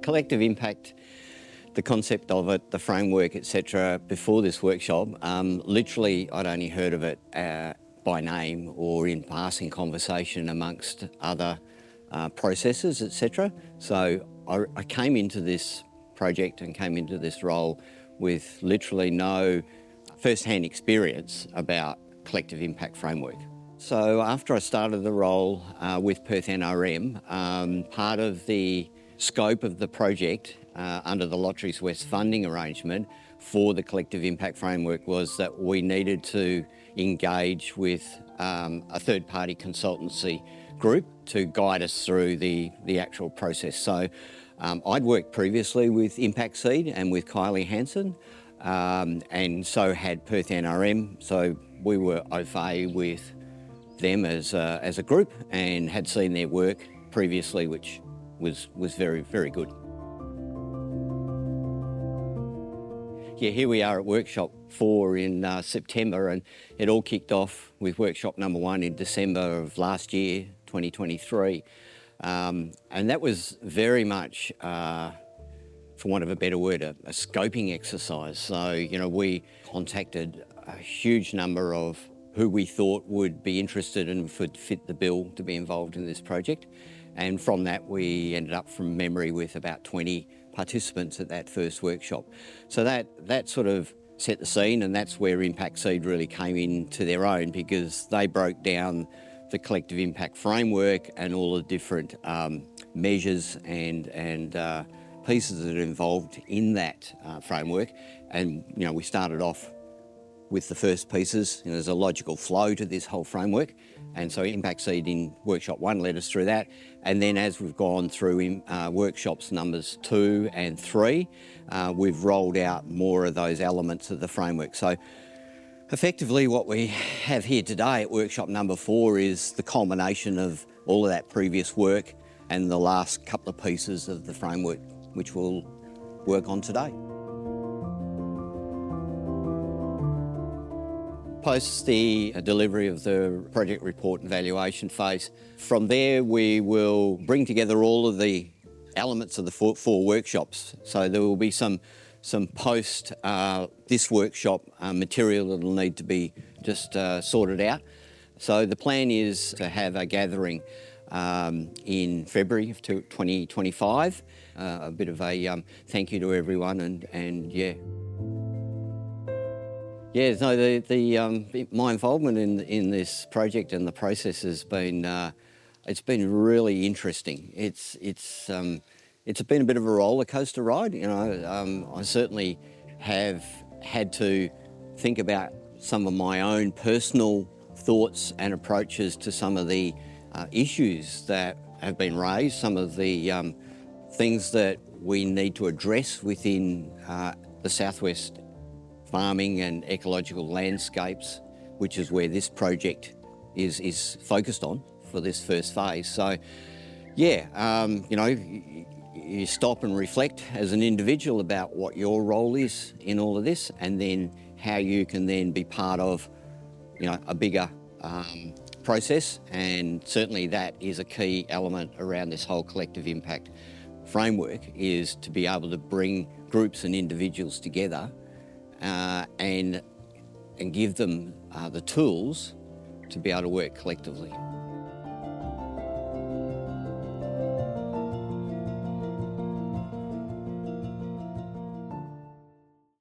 collective impact, the concept of it, the framework, etc. before this workshop, literally I'd only heard of it by name or in passing conversation amongst other processes, etc. So I came into this project and came into this role with literally no first-hand experience about collective impact framework. So after I started the role with Perth NRM, part of the scope of the project under the Lotterywest funding arrangement for the collective impact framework was that we needed to engage with a third-party consultancy group to guide us through the actual process. So I'd worked previously with Impact Seed and with Kylie Hansen, and so had Perth NRM. So we were au fait with them as a group and had seen their work previously, which was very, very good. Yeah, here we are at workshop 4 in September, and it all kicked off with workshop number 1 in December of last year, 2023. And that was very much, for want of a better word, a scoping exercise. So, you know, we contacted a huge number of who we thought would be interested and would fit the bill to be involved in this project. And from that, we ended up from memory with about 20 participants at that first workshop. So that sort of set the scene, and that's where Impact Seed really came into their own, because they broke down the collective impact framework and all the different measures and pieces that are involved in that framework. And, you know, we started off with the first pieces. You know, there's a logical flow to this whole framework. And so Impact Seed in workshop 1 led us through that. And then as we've gone through in workshops numbers 2 and 3, we've rolled out more of those elements of the framework. So effectively what we have here today at workshop number 4 is the culmination of all of that previous work and the last couple of pieces of the framework, which we'll work on today. Post the delivery of the project report and valuation phase, from there we will bring together all of the elements of the four workshops. So there will be some post this workshop material that will need to be just sorted out. So the plan is to have a gathering in February of 2025. A bit of a thank you to everyone, and yeah. Yeah, no, my involvement in this project and the process has been it's been really interesting. It's been a bit of a roller coaster ride. You know, I certainly have had to think about some of my own personal thoughts and approaches to some of the issues that have been raised, some of the things that we need to address within the Southwest farming and ecological landscapes, which is where this project is focused on for this first phase. So, yeah, you know, you stop and reflect as an individual about what your role is in all of this, and then how you can then be part of, you know, a bigger process. And certainly that is a key element around this whole collective impact framework, is to be able to bring groups and individuals together and give them the tools to be able to work collectively.